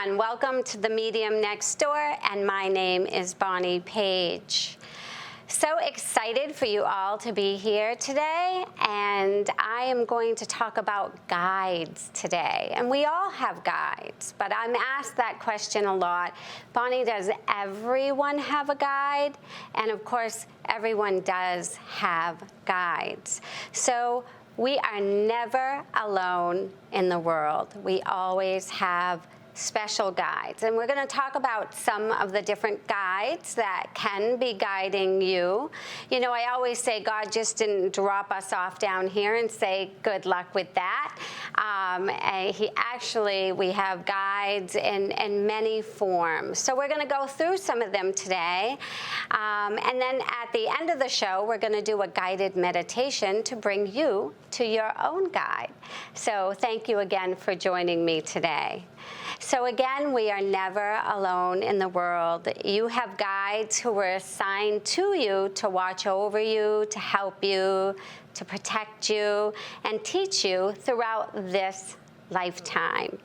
everyone. Welcome to the Medium Next Door, and my name is Bonnie Page. So excited for you all to be here today, and I am going to talk about guides today. And we all have guides, but I'm asked that question a lot. Bonnie, does everyone have a guide? And of course, everyone does have guides. So we are never alone in the world. We always have special guides. And we're going to talk about some of the different guides that can be guiding you. You know, I always say God just didn't drop us off down here and say, good luck with that. We have guides in many forms. So we're going to go through some of them today. And then at the end of the show, we're going to do a guided meditation to bring you to your own guide. So thank you again for joining me today. So again, we are never alone in the world. You have guides who were assigned to you to watch over you, to help you, to protect you, and teach you throughout this lifetime.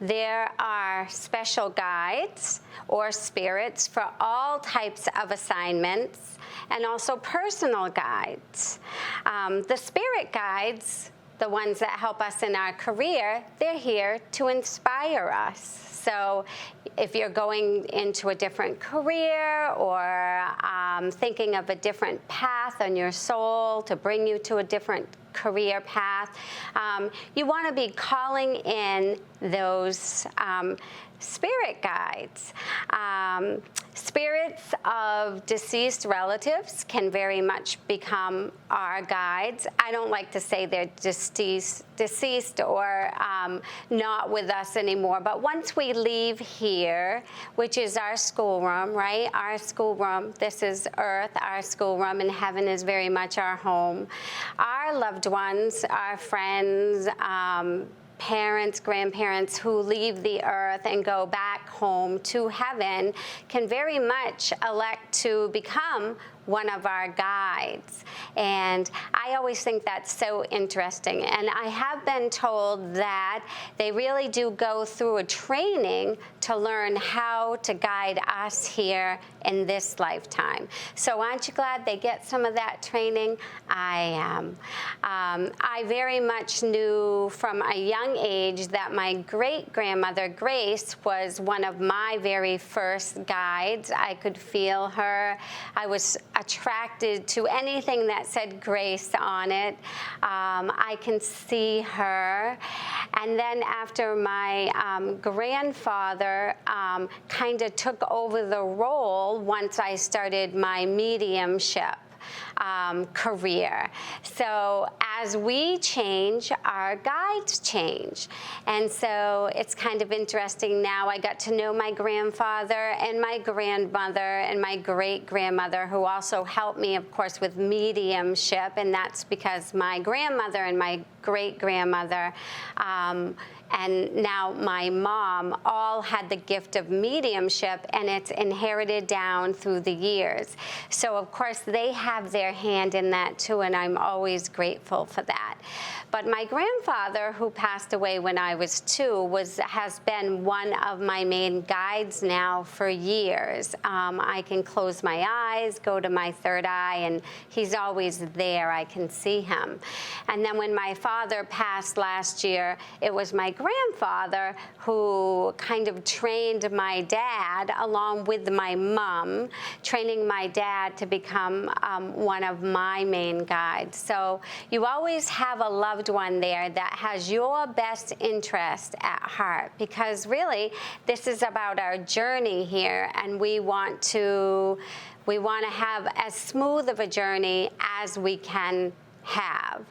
There are special guides or spirits for all types of assignments, and also personal guides. The spirit guides, the ones that help us in our career, they're here to inspire us. So if you're going into a different career or thinking of a different path on your soul to bring you to a different career path, you want to be calling in those spirit guides. Spirits of deceased relatives can very much become our guides. I don't like to say they're deceased or not with us anymore, but once we leave here, which is our schoolroom, right? Our schoolroom, this is earth, our schoolroom, and heaven is very much our home. Our loved ones, our friends, parents, grandparents who leave the earth and go back home to heaven can very much elect to become one of our guides. And I always think that's so interesting. And I have been told that they really do go through a training to learn how to guide us here in this lifetime. So aren't you glad they get some of that training? I am. I very much knew from a young age that my great-grandmother Grace was one of my very first guides. I could feel her. I was attracted to anything that said Grace on it. I can see her. And then after my grandfather kind of took over the role once I started my mediumship career. So as we change, our guides change. And so it's kind of interesting now. I got to know my grandfather and my grandmother and my great-grandmother, who also helped me, of course, with mediumship. And that's because my grandmother and my great-grandmother and now my mom all had the gift of mediumship, and it's inherited down through the years. So of course they have their hand in that too, and I'm always grateful for that. But my grandfather, who passed away when I was 2, has been one of my main guides now for years. I can close my eyes, go to my third eye, and he's always there. I can see him. And then when my father passed last year, it was my grandfather who kind of trained my dad along with my mom, training my dad to become one of my main guides. So you always have a loved one there that has your best interest at heart, because really this is about our journey here, and we want to have as smooth of a journey as we can have.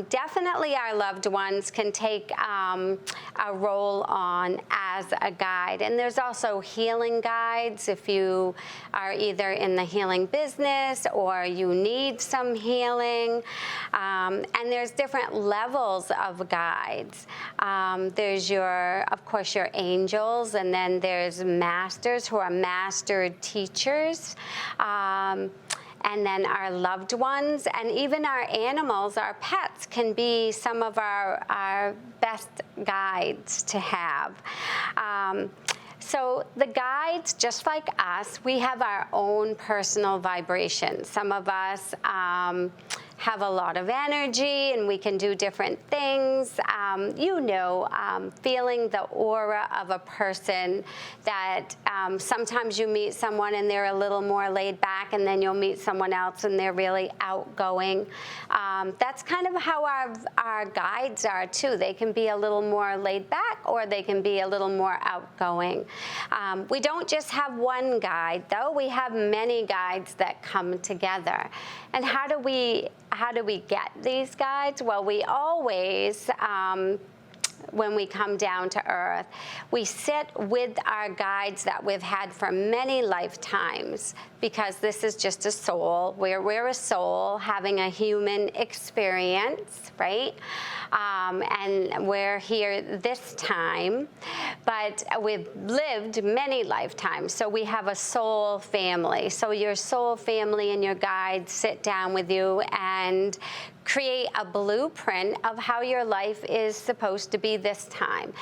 Definitely our loved ones can take a role on as a guide. And there's also healing guides if you are either in the healing business or you need some healing. And there's different levels of guides. There's of course, your angels, and then there's masters who are master teachers. and then our loved ones, and even our animals, our pets, can be some of our best guides to have. So the guides, just like us, we have our own personal vibration. Some of us have a lot of energy and we can do different things. Feeling the aura of a person, that sometimes you meet someone and they're a little more laid back, and then you'll meet someone else and they're really outgoing. That's kind of how our guides are too. They can be a little more laid back, or they can be a little more outgoing. We don't just have one guide, though. We have many guides that come together. And how do we get these guides? Well, we always, when we come down to earth, we sit with our guides that we've had for many lifetimes, because this is just a soul. We're a soul having a human experience, right? And we're here this time, but we've lived many lifetimes, so we have a soul family. So your soul family and your guides sit down with you and create a blueprint of how your life is supposed to be this time.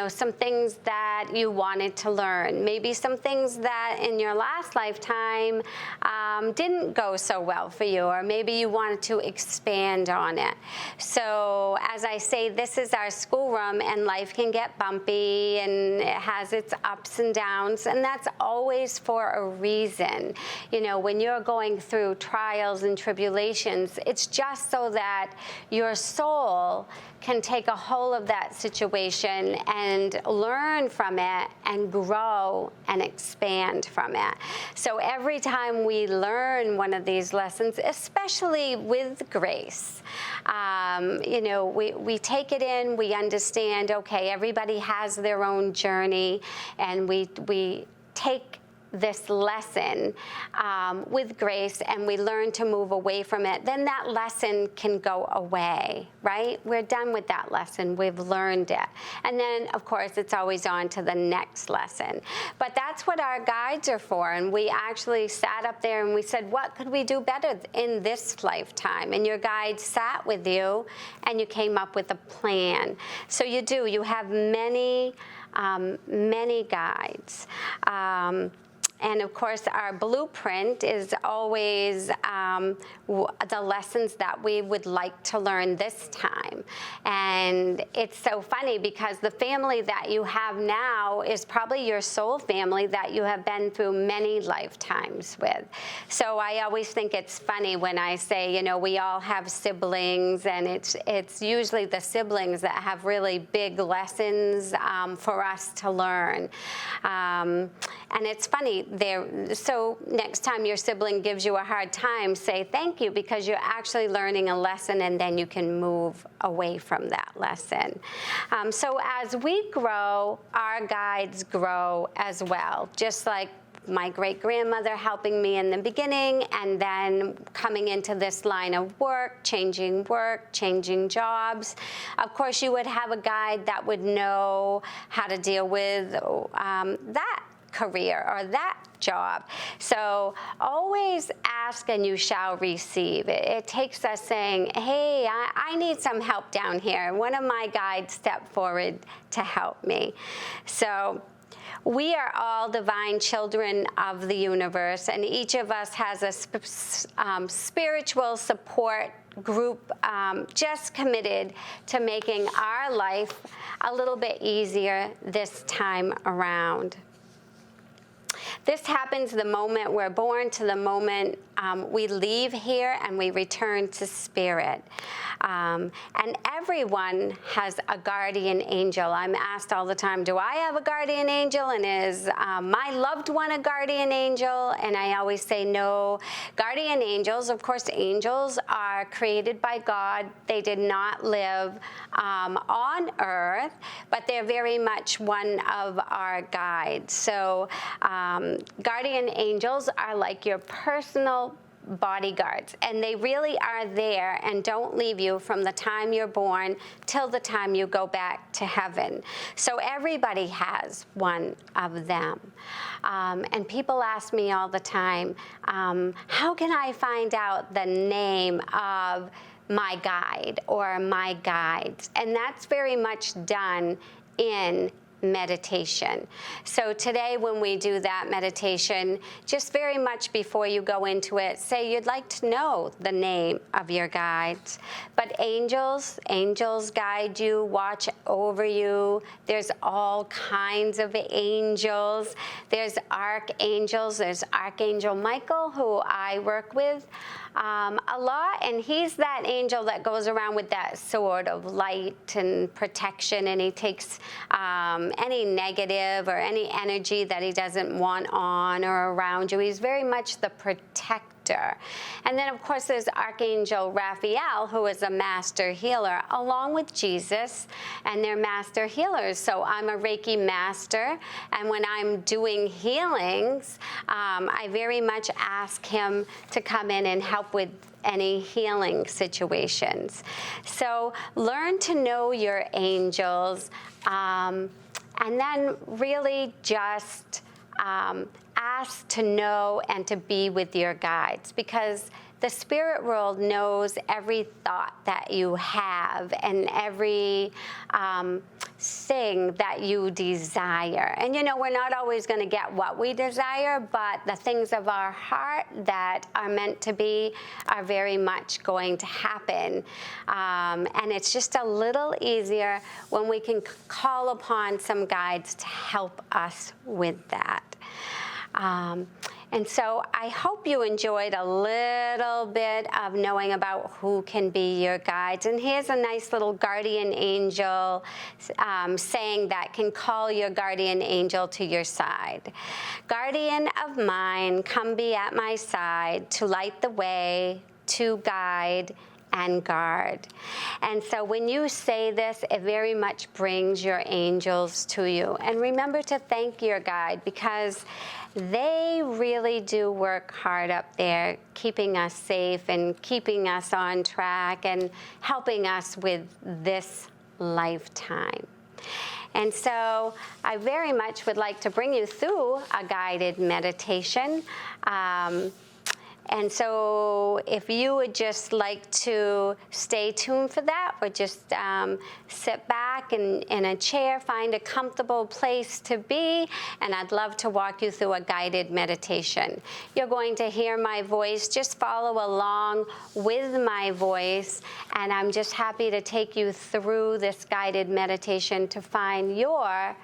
Some things that you wanted to learn, maybe some things that in your last lifetime didn't go so well for you, or maybe you wanted to expand on it. So as I say, this is our schoolroom, and life can get bumpy and it has its ups and downs, and that's always for a reason. When you're going through trials and tribulations, it's just so that your soul can take a hold of that situation and learn from it and grow and expand from it. So every time we learn one of these lessons, especially with grace, we take it in, we understand, okay, everybody has their own journey, and we take this lesson with grace, and we learn to move away from it, then that lesson can go away, right? We're done with that lesson. We've learned it. And then, of course, it's always on to the next lesson. But that's what our guides are for. And we actually sat up there and we said, what could we do better in this lifetime? And your guides sat with you and you came up with a plan. So you have many guides. And of course, our blueprint is always the lessons that we would like to learn this time. And it's so funny, because the family that you have now is probably your soul family that you have been through many lifetimes with. So I always think it's funny when I say, we all have siblings, and it's usually the siblings that have really big lessons for us to learn. And it's funny, so next time your sibling gives you a hard time, say thank you, because you're actually learning a lesson, and then you can move away from that lesson. So as we grow, our guides grow as well, just like my great-grandmother helping me in the beginning, and then coming into this line of work, changing jobs. Of course, you would have a guide that would know how to deal with that career or that job. So always ask and you shall receive. It takes us saying, hey, I need some help down here. One of my guides stepped forward to help me. So we are all divine children of the universe, and each of us has a spiritual support group just committed to making our life a little bit easier this time around. This happens the moment we're born to the moment we leave here and we return to spirit. And everyone has a guardian angel. I'm asked all the time, do I have a guardian angel? And is my loved one a guardian angel? And I always say no. Guardian angels, of course, angels are created by God. They did not live on earth, but they're very much one of our guides. So guardian angels are like your personal bodyguards, and they really are there and don't leave you from the time you're born till the time you go back to heaven. So everybody has one of them. And people ask me all the time, how can I find out the name of my guide or my guides? And that's very much done in meditation. So today when we do that meditation, just very much before you go into it, say you'd like to know the name of your guides. But angels guide you, watch over you. There's all kinds of angels. There's archangels. There's Archangel Michael, who I work with a lot, and he's that angel that goes around with that sword of light and protection, and he takes any negative or any energy that he doesn't want on or around you. He's very much the protector. And then, of course, there's Archangel Raphael, who is a master healer, along with Jesus, and they're master healers. So I'm a Reiki master, and when I'm doing healings, I very much ask him to come in and help with any healing situations. So learn to know your angels, and then really just ask to know and to be with your guides, because the spirit world knows every thought that you have and every thing that you desire. And we're not always going to get what we desire, but the things of our heart that are meant to be are very much going to happen. And it's just a little easier when we can call upon some guides to help us with that. And so I hope you enjoyed a little bit of knowing about who can be your guides. And here's a nice little guardian angel saying that can call your guardian angel to your side. Guardian of mine, come be at my side to light the way, to guide and guard. And so when you say this, it very much brings your angels to you. And remember to thank your guide, because they really do work hard up there, keeping us safe and keeping us on track and helping us with this lifetime. And so I very much would like to bring you through a guided meditation. And so if you would just like to stay tuned for that, or just sit back in a chair, find a comfortable place to be, and I'd love to walk you through a guided meditation. You're going to hear my voice. Just follow along with my voice, and I'm just happy to take you through this guided meditation to find your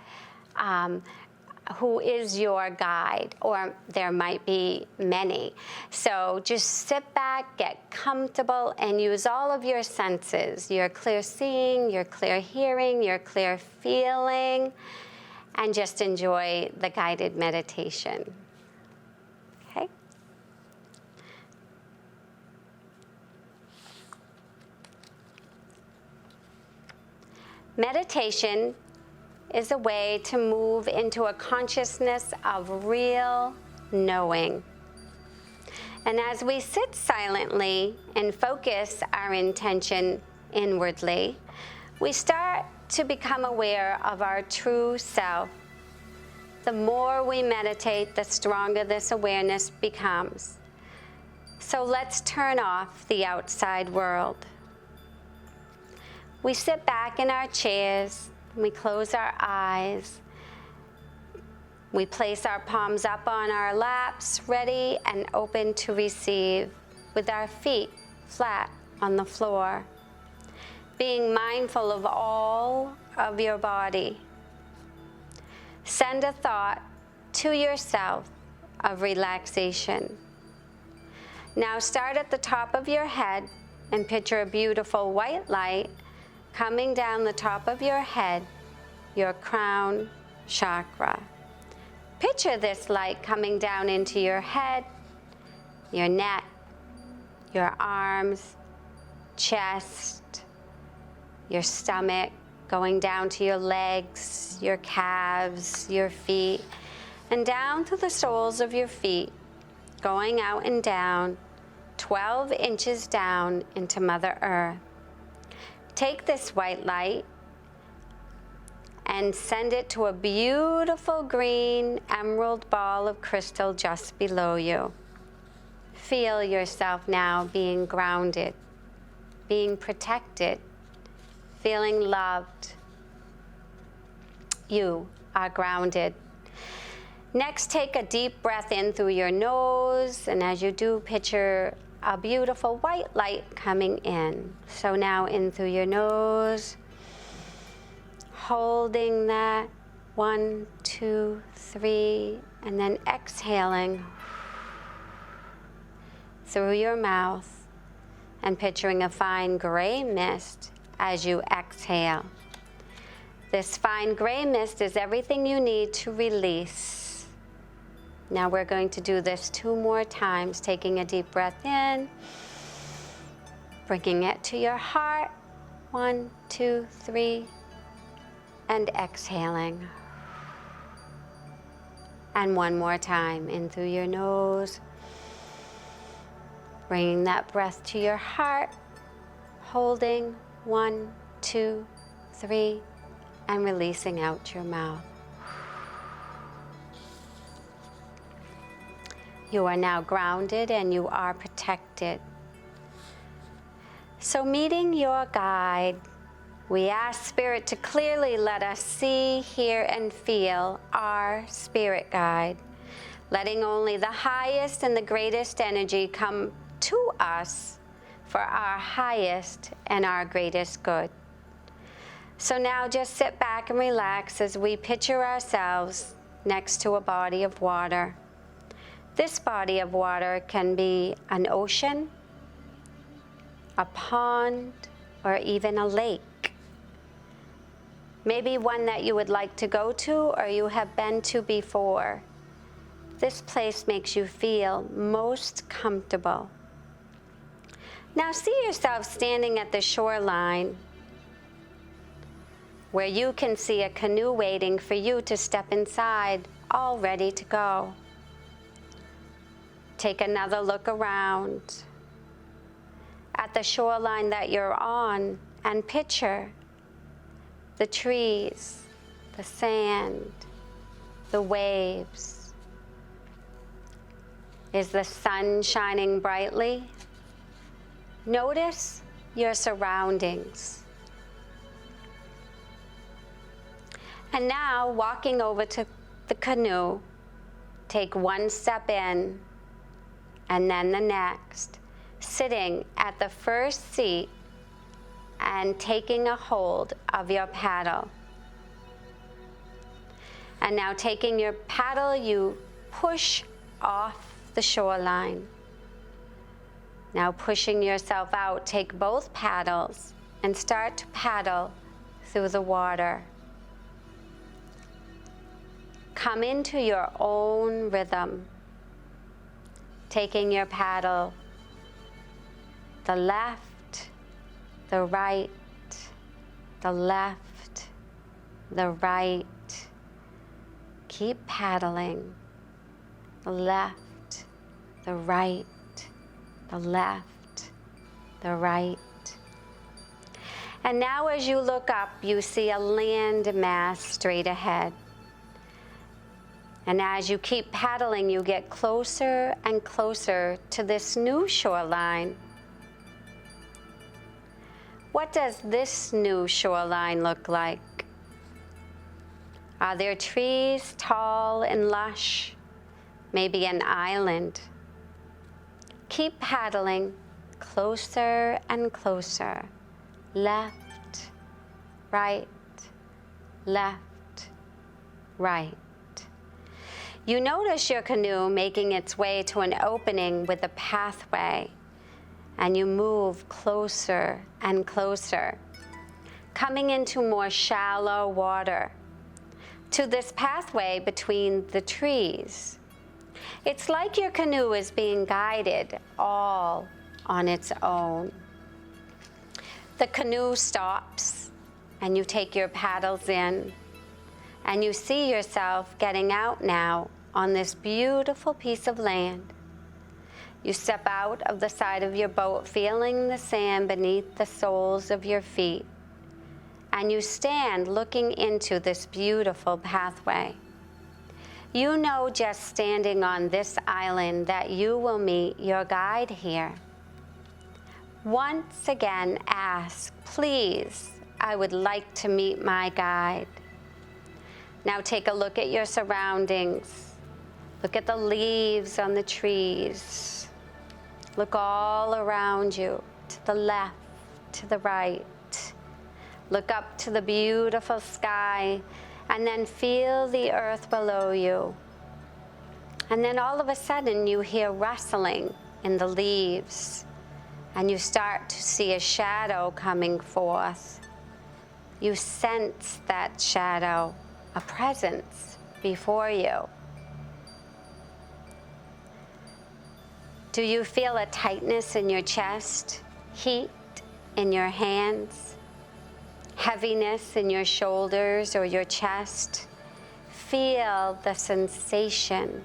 who is your guide, or there might be many. So just sit back, get comfortable, and use all of your senses, your clear seeing, your clear hearing, your clear feeling, and just enjoy the guided meditation. Okay? Meditation is a way to move into a consciousness of real knowing. And as we sit silently and focus our intention inwardly, we start to become aware of our true self. The more we meditate, the stronger this awareness becomes. So let's turn off the outside world. We sit back in our chairs. We close our eyes. We place our palms up on our laps, ready and open to receive, with our feet flat on the floor, being mindful of all of your body. Send a thought to yourself of relaxation. Now start at the top of your head and picture a beautiful white light coming down the top of your head, your crown chakra. Picture this light coming down into your head, your neck, your arms, chest, your stomach, going down to your legs, your calves, your feet, and down to the soles of your feet, going out and down 12 inches down into Mother Earth. Take this white light and send it to a beautiful green emerald ball of crystal just below you. Feel yourself now being grounded, being protected, feeling loved. You are grounded. Next, take a deep breath in through your nose, and as you do, picture a beautiful white light coming in. So now in through your nose, holding that, 1, 2, 3, and then exhaling through your mouth and picturing a fine gray mist as you exhale. This fine gray mist is everything you need to release. Now we're going to do this 2 more times, taking a deep breath in, bringing it to your heart, 1, 2, 3, and exhaling. And 1 more time, in through your nose, bringing that breath to your heart, holding, 1, 2, 3, and releasing out your mouth. You are now grounded and you are protected. So meeting your guide, we ask Spirit to clearly let us see, hear, and feel our spirit guide, letting only the highest and the greatest energy come to us for our highest and our greatest good. So now just sit back and relax as we picture ourselves next to a body of water. This body of water can be an ocean, a pond, or even a lake. Maybe one that you would like to go to or you have been to before. This place makes you feel most comfortable. Now see yourself standing at the shoreline where you can see a canoe waiting for you to step inside, all ready to go. Take another look around at the shoreline that you're on and picture the trees, the sand, the waves. Is the sun shining brightly? Notice your surroundings. And now, walking over to the canoe, take 1 step in and then the next, sitting at the first seat and taking a hold of your paddle. And now taking your paddle, you push off the shoreline. Now pushing yourself out, take both paddles and start to paddle through the water. Come into your own rhythm, taking your paddle, the left, the right, the left, the right. Keep paddling, the left, the right, the left, the right. And now as you look up, you see a land mass straight ahead. And as you keep paddling, you get closer and closer to this new shoreline. What does this new shoreline look like? Are there trees tall and lush? Maybe an island? Keep paddling closer and closer. Left, right, left, right. You notice your canoe making its way to an opening with a pathway, and you move closer and closer, coming into more shallow water, to this pathway between the trees. It's like your canoe is being guided all on its own. The canoe stops, and you take your paddles in, and you see yourself getting out now on this beautiful piece of land. You step out of the side of your boat, feeling the sand beneath the soles of your feet, and you stand looking into this beautiful pathway. You know, just standing on this island, that you will meet your guide here. Once again, ask, please, I would like to meet my guide. Now take a look at your surroundings. Look at the leaves on the trees. Look all around you, to the left, to the right. Look up to the beautiful sky, and then feel the earth below you. And then all of a sudden you hear rustling in the leaves, and you start to see a shadow coming forth. You sense that shadow, a presence before you. Do you feel a tightness in your chest, heat in your hands, heaviness in your shoulders or your chest? Feel the sensation.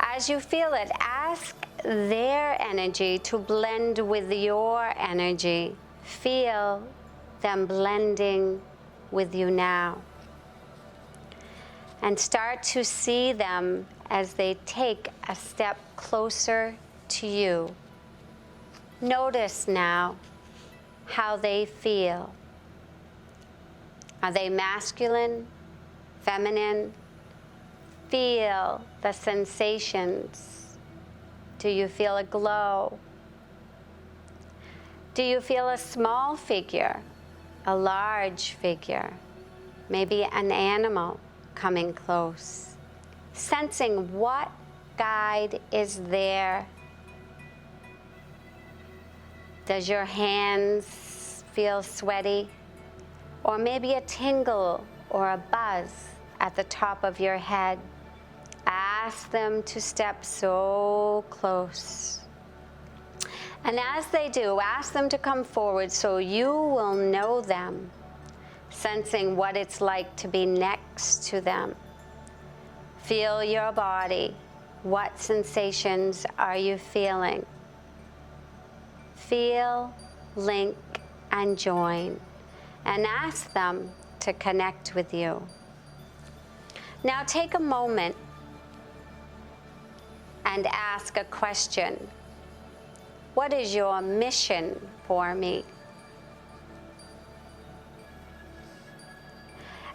As you feel it, ask their energy to blend with your energy. Feel them blending with you now. And start to see them as they take a step closer to you. Notice now how they feel. Are they masculine, feminine? Feel the sensations. Do you feel a glow? Do you feel a small figure, a large figure, maybe an animal coming close? Sensing what guide is there. Does your hands feel sweaty? Or maybe a tingle or a buzz at the top of your head? Ask them to step so close. And as they do, ask them to come forward so you will know them, sensing what it's like to be next to them. Feel your body. What sensations are you feeling? Feel, link, and join, and ask them to connect with you. Now take a moment and ask a question. What is your mission for me?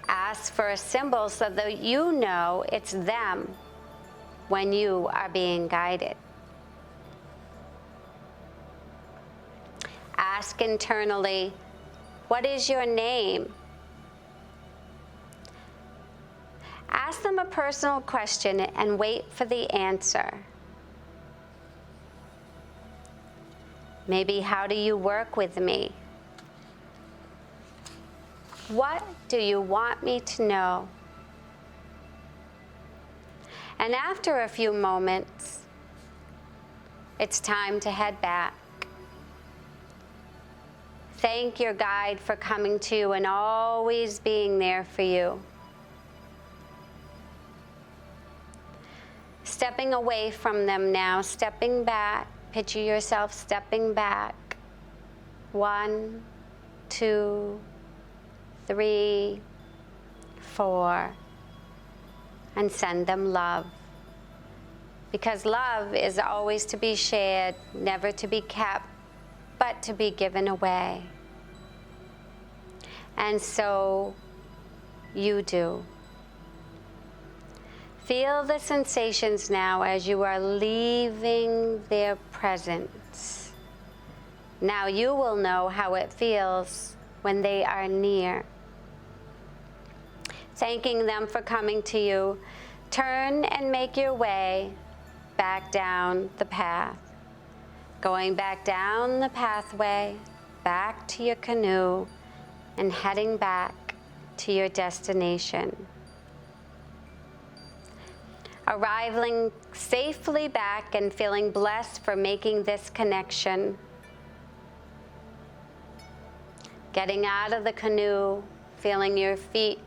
Ask for a symbol so that you know it's them when you are being guided. Ask internally, what is your name? Ask them a personal question and wait for the answer. Maybe, how do you work with me? What do you want me to know? And after a few moments, it's time to head back. Thank your guide for coming to you and always being there for you. Stepping away from them now, stepping back. Picture yourself stepping back. 1, 2, 3, 4, and send them love. Because love is always to be shared, never to be kept, but to be given away. And so you do. Feel the sensations now as you are leaving their presence. Now you will know how it feels when they are near. Thanking them for coming to you, turn and make your way back down the path. Going back down the pathway, back to your canoe, and heading back to your destination. Arriving safely back and feeling blessed for making this connection. Getting out of the canoe, feeling your feet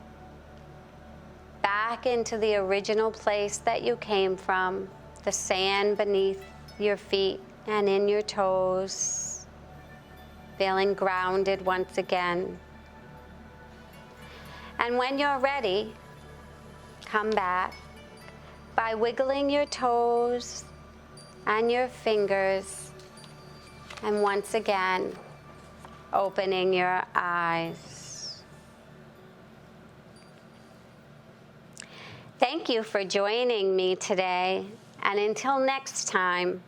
back into the original place that you came from, the sand beneath your feet and in your toes, feeling grounded once again. And when you're ready, come back by wiggling your toes and your fingers, and once again, opening your eyes. Thank you for joining me today, and until next time.